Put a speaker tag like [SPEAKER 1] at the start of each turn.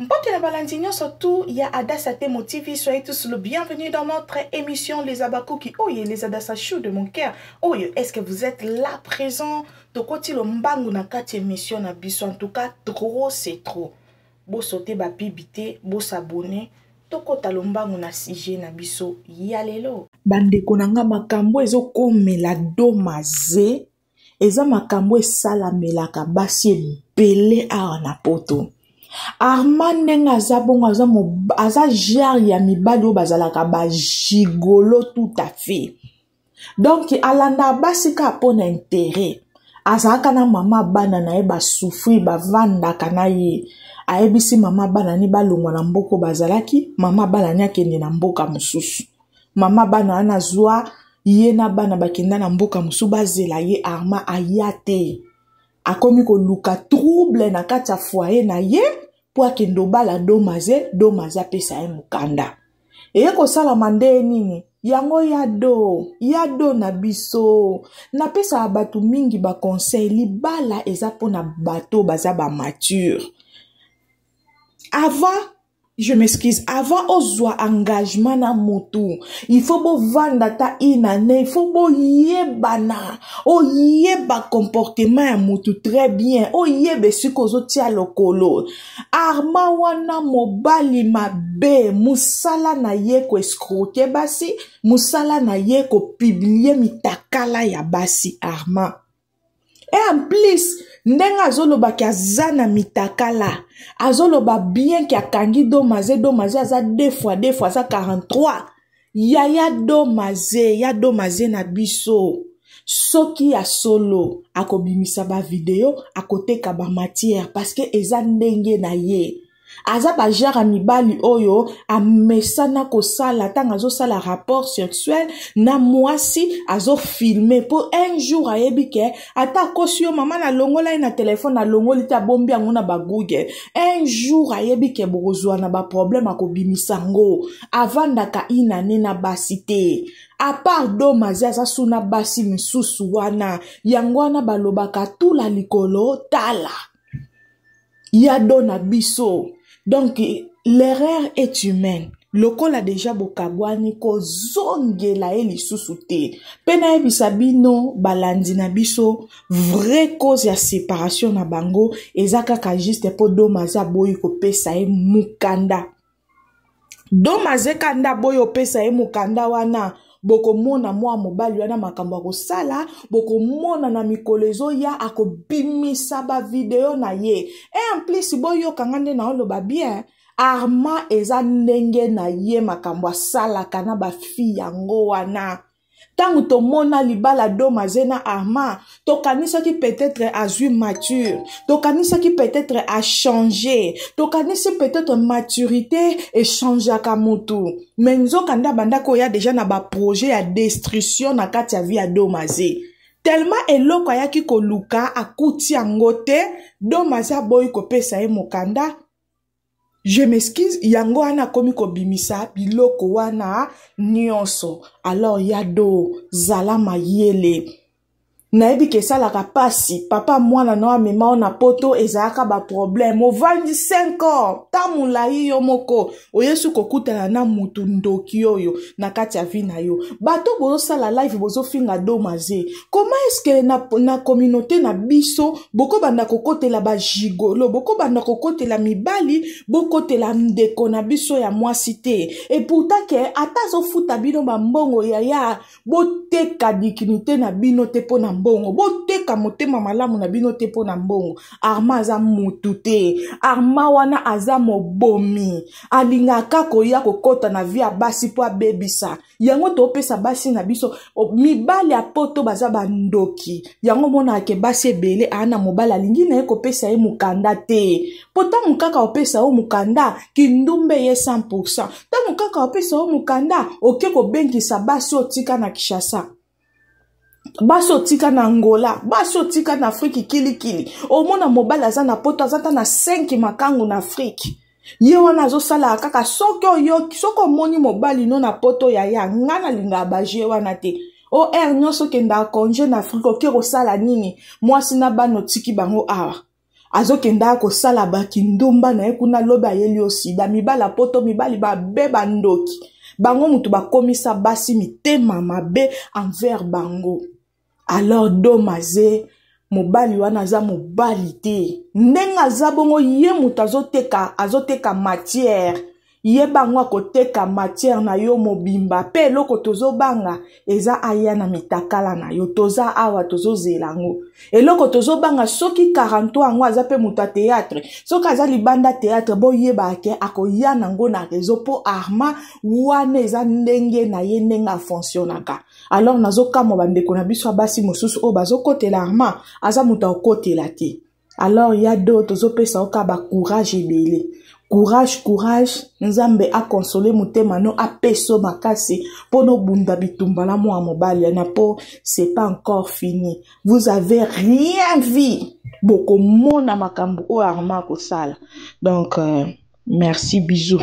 [SPEAKER 1] Mpote na balandinyo surtout, il y a Adassa Temo TV. Soyez tous le bienvenue dans notre émission Les Abakuki. Oh, les Adassa chou de mon cœur. Oh, est-ce que vous êtes là présent? Tokoti lo mbangu na kati émission na biso. En tout cas, trop c'est trop. Bo sauter ba pibité, bo s'abonner. Tokota lo mbangu na sije na biso. Yalelo. Bande konanga makambo ezo komela domaze. Eza makambo esala melaka basi ebele awa na poto. Armand ngaza bongo aza genre ya mibali o bazalaka ba gigolo tout à fait. Donc alanda basi ka pona intérêt. Azaka na mama bana na ye ba souffrir ba vanda kana ye. Ayebisi mama bana ni balongwa na mboko bazalaki, mama bana ni akende na mboka mususu. Mama bana ana zwa ye na bana bakenda na mboka musu bazela ye Armand ayate. Akomi ko luka trouble na kati ya foyer na ye po akendo bala domaze pesa ye mukanda. Eye ko sala mande nini? Yango yado na biso. Na pesa batu mingi ba conseil libala eza pona bato baza ba mature. Avant, je m'excuse, avant ozwa engagement na motu, il faut bo vanda ta inane, il faut bo yebana, o yeba comportement ya motu très bien, o yebe suko tia lokolo. Armand wana mobali mabe, musala na ye ko escroquer basi, musala na ye ko publier mitakala ya basi Armand. Et en plus, ndenga azoloba ki azana mitakala, azoloba bien ki akangi domaze aza deux fois aza 43. Ya domaze na biso. Soki ya solo, akobimisa ba video, akoteka ba matière, parce que eza ndenge na ye. Aza ba jara mibali oyo, amesana ko sala, tang azo sala rapport sexuel, na mwasi, azo filmer, pour un jour ayebike, ata kosio mama na longola na téléphone na longoli ta bombi anguna ba Google. Un jour ayebike bozwa na ba problème akobimisa ngo, avandaka inane na basite. A part domaze aza suna basi misusu wana, yangwana balobaka tula likolo tala. Yado na biso. Donc, l'erreur est humaine. Loko la déjà bokabwani ko zongela eli susute. Pena ebisabino balandi na biso vraie cause ya séparation na bango ezaka ka juste po domaze boyi ko pesa e mukanda. Domaze kanda boyi o pesa e mukanda wana boko mona mwa mobali wana makambo ko sala boko mona na mikolezo ya akobimisa ba video na ye. Et en plus boyo kangande na oloba bien Armand eza ndenge na ye makambo sala kana ba fi yango wana. Tangu to mona libala domaze na Armand, to kanisa ki peut-être azui mature, to kanisa ki peut-être a changé, to kanisa peut-être maturité et change akamutu. Menzo kanda banda ko ya déjà na ba projet ya destruction na kati ya vie ya domaze. Tellement eloko ya ki ko luka akuti angote, domaze boy ko pesa e mokanda. Je m'excuse, yango ana komi ko bimisa biloko wana nyonso. Alors yado zala mayele. Naebi ke sala kapasi, papa mwana no amema na poto ezaka ba problème. O vandi 5 ans, tamula yo moko. O yesu kokutana na mutu ndoki yo na kati ya vi na yo. Bato bozo sala live bozo finga domaze. Comment est-ce que na communauté na biso boko banda kokotela ba gigolo, boko banda kokotela mibali, boko tela ndeko na biso ya mwasite. Et pourtant que atazo futa bino ba mbongo ya boteka dignité na bino te pona mbongo, boteka motema malamu na bino te pona mbongo. Armand aza mutute, Armand wana aza mobomi, alingaka koya kokota na via basi po abebisa. Yango to pesa basi na biso, mibali ya poto baza bandoki. Yango mona ke basi ebele ana mobali alingi na ye kopesa ye mukanda te. Pota mukaka opesa o mukanda, kindumbe ye 100%. Ta mukaka opesa o mukanda, oke ko bengisa basi otika na Kishasa. Baso tika na Angola, baso tika na Afrique kili. Omona mobile aza na poto azata na 5 makangu na Afrique. Ye wana zo sala kaka soko moni mobile no na poto ya ngana linga baje wana te. O nyoso kenda konje na Afrique ke ko sala nini? Mwasi na bano tiki bango awa. azokenda kosala bakindumba na ye kuna lobi ayeli osida mibala poto mibali babe bandoki bango mutu bakomisa basi mitema mabe envers bango. Alors domaze mobali wana aza mobali te ndenge aza bongo ye mutu azoteka matière ye bango akoteka matière na yo mobimba pe eloko tozobanga eza aya na mitakala na yo toza awa tozozela ngo eloko tozobanga soki 40 ango aza pe mutu a théâtre soki aza libanda théâtre boyeba ke akoya nango na réseau po Armand wana eza ndenge na ye ndenge afonctionnaka. Alors nazokamo bandeko na biso basi mosusu o bazokotela Armand aza mutu akotela te. Alors ya do tozopesa oka ba courage ebele. Courage, nzambe a consolé mutema no a peso makasi pono bunda bitumbala mo mobali na po c'est pas encore fini. Vous avez rien vu. Beaucoup mona makambo o Armand ko sala. Donc merci, bisous.